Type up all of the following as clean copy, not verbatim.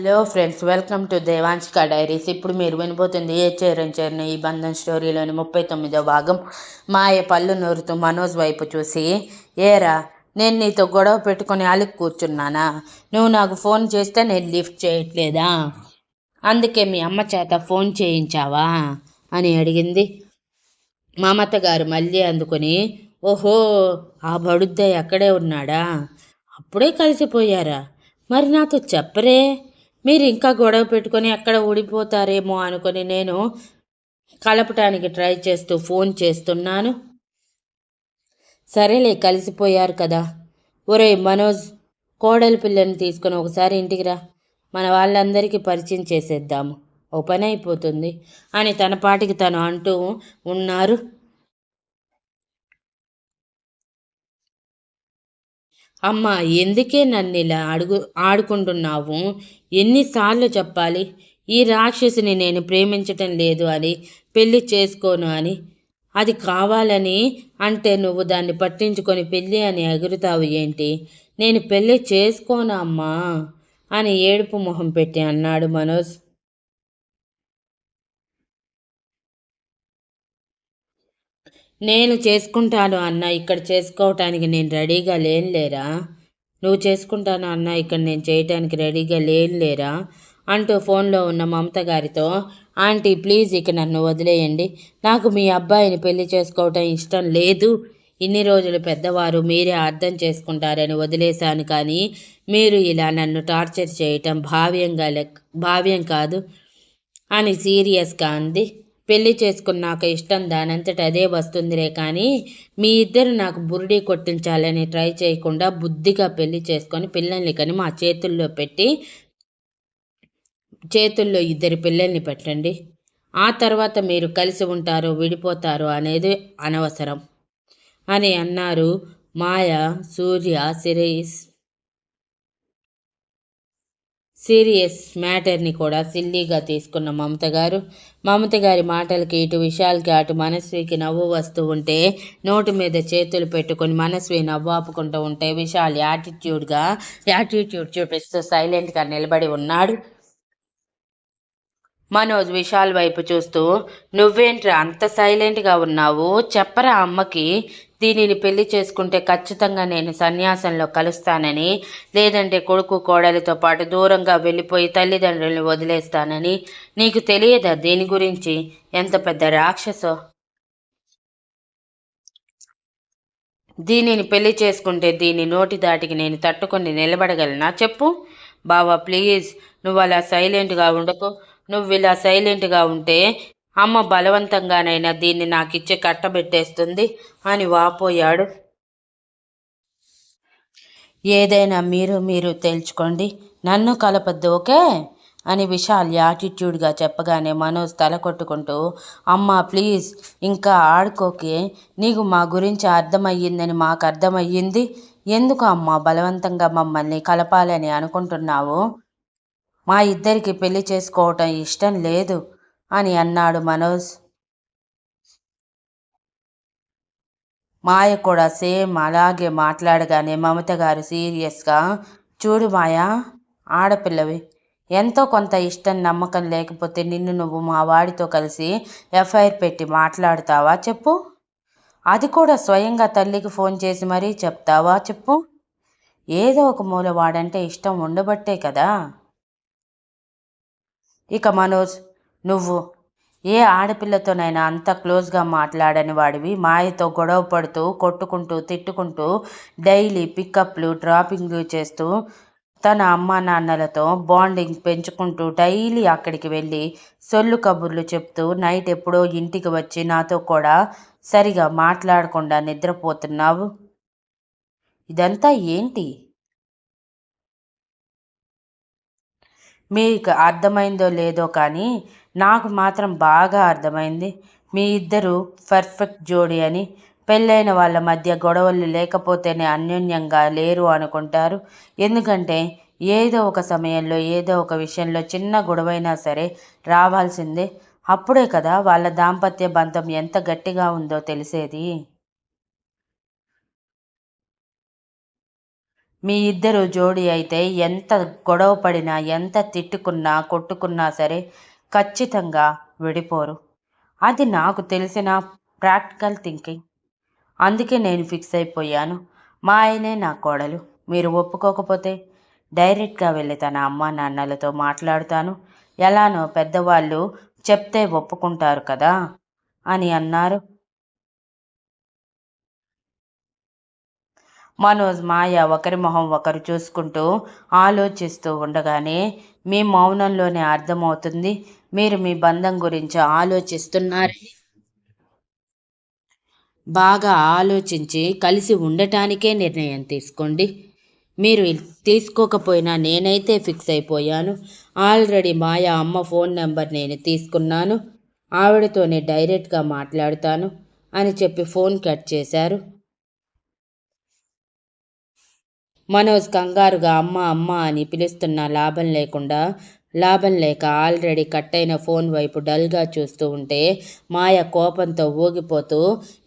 Hello friends, welcome to Devanshika diaries. ఇప్పుడు మీరు వినబోతుంది ఏ చేరని ఈ బంధం స్టోరీలోని 39వ భాగం. మాయ పళ్ళు నూరుతూ మనోజ్ వైపు చూసి, ఏరా నేను నీతో గొడవ పెట్టుకొని అలిగి కూర్చున్నానా? నువ్వు నాకు ఫోన్ చేస్తే నేను లిఫ్ట్ చేయట్లేదా? అందుకే మీ అమ్మ చేత ఫోన్ చేయించావా అని అడిగింది. మమత గారు మళ్ళీ అందుకొని, ఓహో, ఆ బడుద్దాయి అక్కడే ఉన్నాడా? అప్పుడే కలిసిపోయారా? మరి నాతో చెప్పరే? మీరు ఇంకా గొడవ పెట్టుకొని ఎక్కడ ఊడిపోతారేమో అనుకొని నేను కలపటానికి ట్రై చేస్తూ ఫోన్ చేస్తున్నాను. సరేలే, కలిసిపోయారు కదా. ఒరే మనోజ్, కోడలి పిల్లని తీసుకొని ఒకసారి ఇంటికి రా, మన వాళ్ళందరికీ పరిచయం చేసేద్దాము, ఓ పని అయిపోతుంది అని తన పాటికి తను అంటూ ఉన్నారు. అమ్మా, ఎందుకే నన్ను ఇలా ఆడుకుంటున్నావు? ఎన్నిసార్లు చెప్పాలి ఈ రాక్షసిని నేను ప్రేమించటం లేదు అని, పెళ్లి చేసుకోను అని? అది కావాలని అంటే నువ్వు దాన్ని పట్టించుకొని పెళ్ళి అని ఎగురుతావు ఏంటి? నేను పెళ్ళి చేసుకోను అమ్మా అని ఏడుపు మొహం పెట్టి అన్నాడు మనోజ్. నేను చేసుకుంటాను అన్న ఇక్కడ చేసుకోవటానికి నేను రెడీగా లేనులేరా? నువ్వు చేసుకుంటాను అన్న ఇక్కడ నేను చేయటానికి రెడీగా లేనులేరా అంటూ ఫోన్లో ఉన్న మమత గారితో, ఆంటీ ప్లీజ్ ఇక నన్ను వదిలేయండి, నాకు మీ అబ్బాయిని పెళ్లి చేసుకోవటం ఇష్టం లేదు. ఇన్ని రోజులు పెద్దవారు మీరే అర్థం చేసుకుంటారని వదిలేశాను, కానీ మీరు ఇలా నన్ను టార్చర్ చేయటం భావ్యం కాదు అని సీరియస్గా అంది. పెళ్లి చేసుకున్నాక ఇష్టం దానంతట అదే వస్తుందిరే, కానీ మీ ఇద్దరు నాకు బురిడీ కొట్టించాలని ట్రై చేయకుండా బుద్ధిగా పెళ్లి చేసుకొని పిల్లల్ని కని మా చేతుల్లో ఇద్దరు పిల్లల్ని పెట్టండి. ఆ తర్వాత మీరు కలిసి ఉంటారో విడిపోతారో అనేది అనవసరం అని అన్నారు. మాయ, సూర్య, సీరియస్ మ్యాటర్ని కూడా సిల్లీగా తీసుకున్న మమత గారి మాటలకి ఇటు విశాల్కి అటు మనస్వికి నవ్వు వస్తూ ఉంటే, నోటి మీద చేతులు పెట్టుకొని మనస్వి నవ్వు ఆపుకుంటూ ఉంటే విశాల్ యాటిట్యూడ్ చూపిస్తూ సైలెంట్గా నిలబడి ఉన్నాడు. మనోజ్ విశాల్ వైపు చూస్తూ, నువ్వేంట్రా అంత సైలెంట్గా ఉన్నావు? చెప్పరా అమ్మకి, దీనిని పెళ్లి చేసుకుంటే ఖచ్చితంగా నేను సన్యాసంలో కలుస్తానని, లేదంటే కొడుకు కోడలితో పాటు దూరంగా వెళ్ళిపోయి తల్లిదండ్రుల్ని వదిలేస్తానని. నీకు తెలియదా దీని గురించి? ఎంత పెద్ద రాక్షసో. దీనిని పెళ్లి చేసుకుంటే దీని నోటి దాటికి నేను తట్టుకొని నిలబడగలనా చెప్పు? బావా ప్లీజ్, నువ్వు ఇలా సైలెంట్గా ఉంటే అమ్మ బలవంతంగానైనా దీన్ని నాకిచ్చి కట్టబెట్టేస్తుంది అని వాపోయాడు. ఏదైనా మీరు తేల్చుకోండి, నన్ను కలపద్దు, ఓకే అని విశాల్ యాటిట్యూడ్గా చెప్పగానే మనోజ్ తల కొట్టుకుంటూ, అమ్మా ప్లీజ్ ఇంకా ఆడుకోకే, నీకు మా గురించి అర్థమయ్యిందని మాకు అర్థమయ్యింది. ఎందుకు అమ్మా బలవంతంగా మమ్మల్ని కలపాలని అనుకుంటున్నావు? మా ఇద్దరికి పెళ్లి చేసుకోవటం ఇష్టం లేదు అని అన్నాడు మనోజ్. మాయ కూడా సేమ్ అలాగే మాట్లాడగానే మమత గారు సీరియస్గా, చూడు మాయా, ఆడపిల్లవి, ఎంతో కొంత ఇష్టం నమ్మకం లేకపోతే నిన్ను నువ్వు మా వాడితో కలిసి ఎఫ్ఐఆర్ పెట్టి మాట్లాడుతావా చెప్పు? అది కూడా స్వయంగా తల్లికి ఫోన్ చేసి మరీ చెప్తావా చెప్పు? ఏదో ఒక మూల వాడంటే ఇష్టం ఉండబట్టే కదా. ఇక మనోజ్, నువ్వు ఏ ఆడపిల్లతోనైనా అంత క్లోజ్గా మాట్లాడని వాడివి మాయతో గొడవ పడుతూ కొట్టుకుంటూ తిట్టుకుంటూ డైలీ పికప్లు డ్రాపింగ్లు చేస్తూ తన అమ్మా నాన్నలతో బాండింగ్ పెంచుకుంటూ డైలీ అక్కడికి వెళ్ళి సొల్లు కబుర్లు చెప్తూ నైట్ ఎప్పుడో ఇంటికి వచ్చి నాతో కూడా సరిగా మాట్లాడకుండా నిద్రపోతున్నావు. ఇదంతా ఏంటి? మీకు అర్థమైందో లేదో కానీ నాకు మాత్రం బాగా అర్థమైంది. మీ ఇద్దరు పర్ఫెక్ట్ జోడీ అని. పెళ్ళైన వాళ్ళ మధ్య గొడవలు లేకపోతేనే అన్యోన్యంగా లేరు అనుకుంటారు. ఎందుకంటే ఏదో ఒక సమయంలో ఏదో ఒక విషయంలో చిన్న గొడవైనా సరే రావాల్సిందే. అప్పుడే కదా వాళ్ళ దాంపత్య బంధం ఎంత గట్టిగా ఉందో తెలిసేది. మీ ఇద్దరు జోడీ అయితే ఎంత గొడవ పడినా ఎంత తిట్టుకున్నా కొట్టుకున్నా సరే ఖచ్చితంగా విడిపోరు. అది నాకు తెలిసిన ప్రాక్టికల్ థింకింగ్. అందుకే నేను ఫిక్స్ అయిపోయాను. మా ఆయనే నా కోడలు. మీరు ఒప్పుకోకపోతే డైరెక్ట్గా వెళ్ళి తన అమ్మా నాన్నలతో మాట్లాడుతాను. ఎలానో పెద్దవాళ్ళు చెప్తే ఒప్పుకుంటారు కదా అని అన్నారు. మనోజ్, మాయ ఒకరి మొహం ఒకరు చూసుకుంటూ ఆలోచిస్తూ ఉండగానే మీ మౌనంలోనే అర్థమవుతుంది మీరు మీ బంధం గురించి ఆలోచిస్తున్నారని. బాగా ఆలోచించి కలిసి ఉండటానికే నిర్ణయం తీసుకోండి. మీరు తీసుకోకపోయినా నేనైతే ఫిక్స్ అయిపోయాను. ఆల్రెడీ మాయ అమ్మ ఫోన్ నెంబర్ నేను తీసుకున్నాను. ఆవిడతోనే డైరెక్ట్గా మాట్లాడుతాను అని చెప్పి ఫోన్ కట్ చేశారు. మనోజ్ కంగారుగా అమ్మ అమ్మ అని పిలుస్తున్నా లాభం లేక ఆల్రెడీ కట్ అయిన ఫోన్ వైపు డల్గా చూస్తూ ఉంటే మాయ కోపంతో ఊగిపోతూ,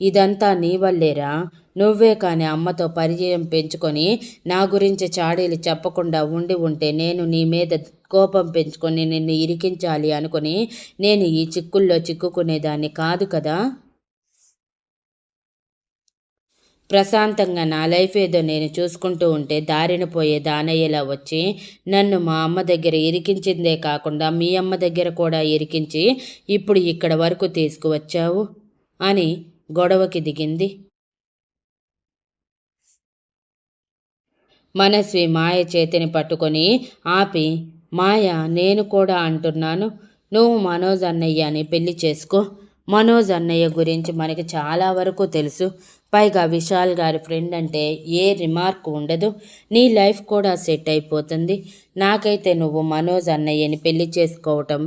ఇదంతా నీ వల్లేరా, నువ్వే కానీ అమ్మతో పరిచయం పెంచుకొని నా గురించి చాడీలు చెప్పకుండా ఉండి ఉంటే నేను నీ మీద కోపం పెంచుకొని నిన్ను ఇరికించాలి అనుకుని నేను ఈ చిక్కుల్లో చిక్కుకునేదాన్ని కాదు కదా. ప్రశాంతంగా నా లైఫ్ ఏదో నేను చూసుకుంటూ ఉంటే దారిన పోయే దానయ్యలా వచ్చి నన్ను మా అమ్మ దగ్గర ఇరికించిందే కాకుండా మీ అమ్మ దగ్గర కూడా ఇరికించి ఇప్పుడు ఇక్కడ వరకు తీసుకువచ్చావు అని గొడవకి దిగింది. మనస్వి మాయ చేతిని పట్టుకొని ఆపి, మాయ నేను కూడా అంటున్నాను, నువ్వు మనోజ్ అన్నయ్యని పెళ్లి చేసుకో. మనోజ్ అన్నయ్య గురించి మనకి చాలా వరకు తెలుసు. పైగా విశాల్ గారి ఫ్రెండ్ అంటే ఏ రిమార్క్ ఉండదు. నీ లైఫ్ కూడా సెట్ అయిపోతుంది. నాకైతే నువ్వు మనోజ్ అన్నయ్యని పెళ్లి చేసుకోవటం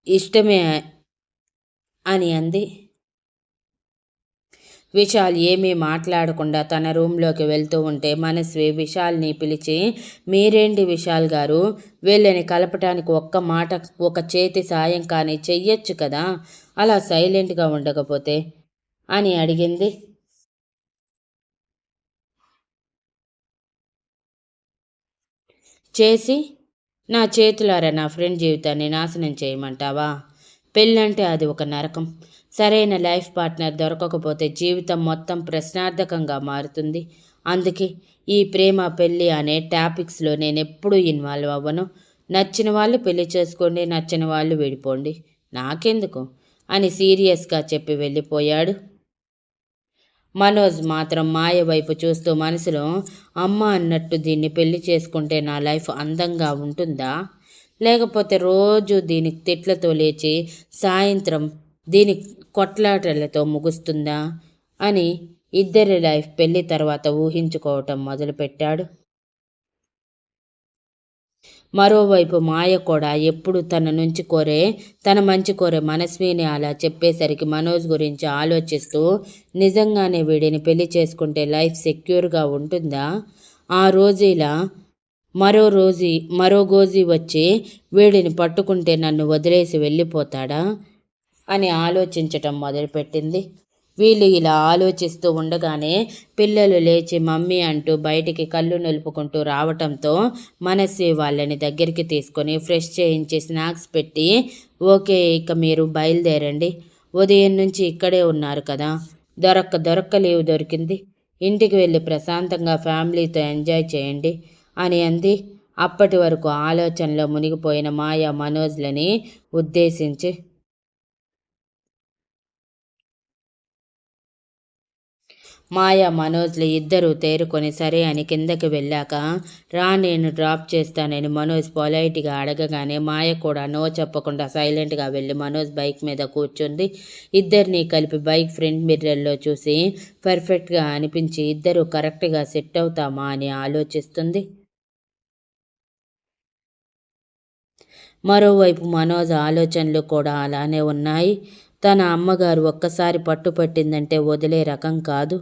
ఇష్టమే అని అంది. విశాల్ ఏమీ మాట్లాడకుండా తన రూంలోకి వెళ్తూ ఉంటే మనస్వి విశాల్ని పిలిచి, మీరేంటి విశాల్ గారు, వీళ్ళని కలపటానికి ఒక చేతి సాయం కానీ చెయ్యొచ్చు కదా, అలా సైలెంట్గా ఉండకపోతే అని అడిగింది. చేసి నా చేతులారా నా ఫ్రెండ్ జీవితాన్ని నాశనం చేయమంటావా? పెళ్ళంటే అది ఒక నరకం. సరైన లైఫ్ పార్ట్నర్ దొరకకపోతే జీవితం మొత్తం ప్రశ్నార్థకంగా మారుతుంది. అందుకే ఈ ప్రేమ పెళ్ళి అనే టాపిక్స్లో నేనెప్పుడూ ఇన్వాల్వ్ అవ్వను. నచ్చిన వాళ్ళు పెళ్లి చేసుకోండి, నచ్చిన వాళ్ళు విడిపోండి, నాకెందుకు అని సీరియస్గా చెప్పి వెళ్ళిపోయాడు. మనోజ్ మాత్రం మాయ వైపు చూస్తూ మనసులో, అమ్మ అన్నట్టు దీన్ని పెళ్లి చేసుకుంటే నా లైఫ్ అందంగా ఉంటుందా, లేకపోతే రోజు దీని తిట్లతో లేచి సాయంత్రం దీని కొట్లాటలతో ముగుస్తుందా అని ఇద్దరి లైఫ్ పెళ్లి తర్వాత ఊహించుకోవటం మొదలుపెట్టాడు. మరోవైపు మాయ కూడా ఎప్పుడు తన మంచి కోరే మనస్విని అలా చెప్పేసరికి మనోజ్ గురించి ఆలోచిస్తూ, నిజంగానే వీడిని పెళ్లి చేసుకుంటే లైఫ్ సెక్యూర్గా ఉంటుందా, ఆ రోజు ఇలా మరో గోజీ వచ్చి వీడిని పట్టుకుంటే నన్ను వదిలేసి వెళ్ళిపోతాడా అని ఆలోచించటం మొదలుపెట్టింది. వీళ్ళు ఇలా ఆలోచిస్తూ ఉండగానే పిల్లలు లేచి మమ్మీ అంటూ బయటికి కళ్ళు నిలుపుకుంటూ రావటంతో మనస్వి వాళ్ళని దగ్గరికి తీసుకొని ఫ్రెష్ చేయించి స్నాక్స్ పెట్టి, ఓకే ఇక మీరు బయలుదేరండి, ఉదయం నుంచి ఇక్కడే ఉన్నారు కదా, దొరక్క లీవ్ దొరికింది, ఇంటికి వెళ్ళి ప్రశాంతంగా ఫ్యామిలీతో ఎంజాయ్ చేయండి అని అంది. అప్పటి వరకు ఆలోచనలో మునిగిపోయిన మాయ మనోజ్లని ఉద్దేశించి, మాయ మనోజ్లు ఇద్దరూ తేరుకొని సరే అని కిందకి వెళ్ళాక, నేను డ్రాప్ చేస్తానని మనోజ్ పొలైట్గా అడగగానే మాయ కూడా నో చెప్పకుండా సైలెంట్గా వెళ్ళి మనోజ్ బైక్ మీద కూర్చుంది. ఇద్దరినీ కలిపి బైక్ ఫ్రంట్ మిర్రర్లో చూసి పర్ఫెక్ట్గా అనిపించి ఇద్దరూ కరెక్ట్గా సెట్ అవుతామా అని ఆలోచిస్తుంది. మరోవైపు మనోజ్ ఆలోచనలు కూడా అలానే ఉన్నాయి. తన అమ్మగారు ఒక్కసారి పట్టుపట్టిందంటే వదిలే రకం కాదు.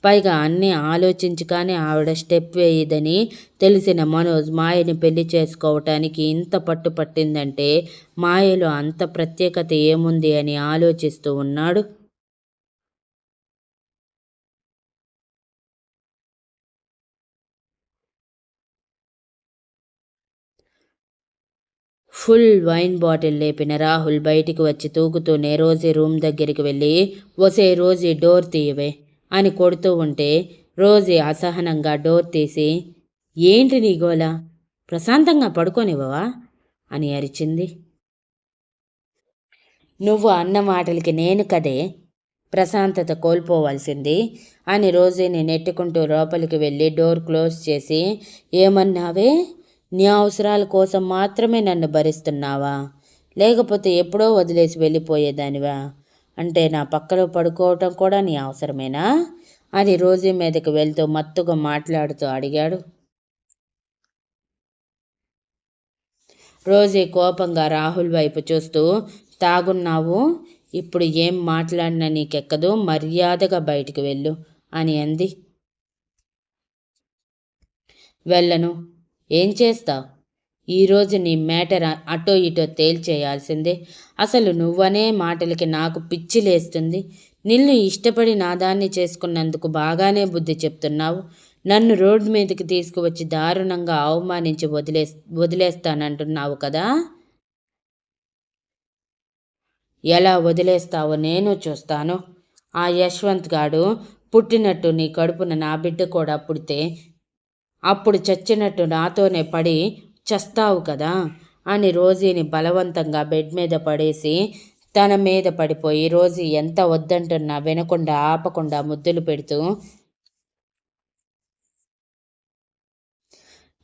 పైగా అన్నీ ఆలోచించి కానీ ఆవిడ స్టెప్ వేయదని తెలిసిన మనోజ్ మాయని పెళ్లి చేసుకోవటానికి ఇంత పట్టుపట్టిందంటే మాయలో అంత ప్రత్యేకత ఏముంది అని ఆలోచిస్తూ ఉన్నాడు. ఫుల్ వైన్ బాటిల్ లేపిన రాహుల్ బయటికి వచ్చి తూగుతూనే రోజీ రూమ్ దగ్గరికి వెళ్ళి ఒసే రోజీ డోర్ తీయవే అని కొడుతూ ఉంటే రోజీ అసహనంగా డోర్ తీసి ఏంటి నీ గోల, ప్రశాంతంగా పడుకోనివ్వవా అని అరిచింది. నువ్వు అన్న మాటలకి నేను కదే ప్రశాంతత కోల్పోవాల్సింది అని రోజీని నెట్టుకుంటూ లోపలికి వెళ్ళి డోర్ క్లోజ్ చేసి, ఏమన్నావే, నీ అవసరాల కోసం మాత్రమే నన్ను భరిస్తున్నావా, లేకపోతే ఎప్పుడో వదిలేసి వెళ్ళిపోయేదానివా, అంటే నా పక్కలో పడుకోవటం కూడా నీ అవసరమేనా అని రోజీ మీదకి వెళ్తూ మత్తుగా మాట్లాడుతూ అడిగాడు. రోజీ కోపంగా రాహుల్ వైపు చూస్తూ, తాగున్నావు, ఇప్పుడు ఏం మాట్లాడినా నీకెక్కదు, మర్యాదగా బయటికి వెళ్ళు అని అంది. వెళ్ళను. ఏం చేస్తావు? ఈరోజు నీ మ్యాటర్ అటో ఇటో తేల్చేయాల్సిందే. అసలు నువ్వనే మాటలకి నాకు పిచ్చి లేస్తుంది. నిన్ను ఇష్టపడి నాదాన్ని చేసుకున్నందుకు బాగానే బుద్ధి చెప్తున్నావు. నన్ను రోడ్డు మీదకి తీసుకువచ్చి దారుణంగా అవమానించి వదిలేస్తానంటున్నావు కదా. ఎలా వదిలేస్తావో నేను చూస్తాను. ఆ యశ్వంత్ గాడు పుట్టినట్టు నీ కడుపున నా బిడ్డ కూడా పుడితే అప్పుడు చచ్చినట్టు నాతోనే పడి చస్తావు కదా అని రోజీని బలవంతంగా బెడ్ మీద పడేసి తన మీద పడిపోయి రోజీ ఎంత వద్దంటున్నా వినకుండా ఆపకుండా ముద్దులు పెడుతూ,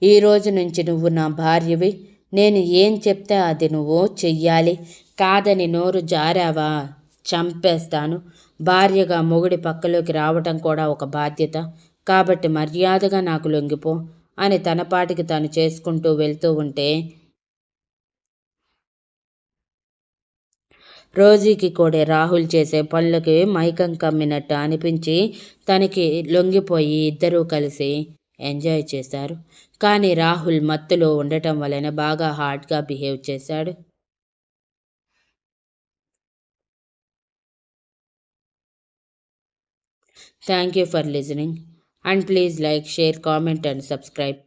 ఈ రోజు నుంచి నువ్వు నా భార్యవి, నేను ఏం చెప్తే అది నువ్వు చెయ్యాలి, కాదని నోరు జారావా చంపేస్తాను. భార్యగా మొగుడి పక్కలోకి రావటం కూడా ఒక బాధ్యత, కాబట్టి మర్యాదగా నాకు లొంగిపో అని తన పాటికి తను చేసుకుంటూ వెళ్తూ ఉంటే రోజీకి కూడా రాహుల్ చేసే పనులకి మైకం కమ్మినట్టు అనిపించి తనకి లొంగిపోయి ఇద్దరూ కలిసి ఎంజాయ్ చేశారు. కానీ రాహుల్ మత్తులో ఉండటం వలన బాగా హార్డ్గా బిహేవ్ చేశాడు. Thank you for listening and please like, share, comment and subscribe.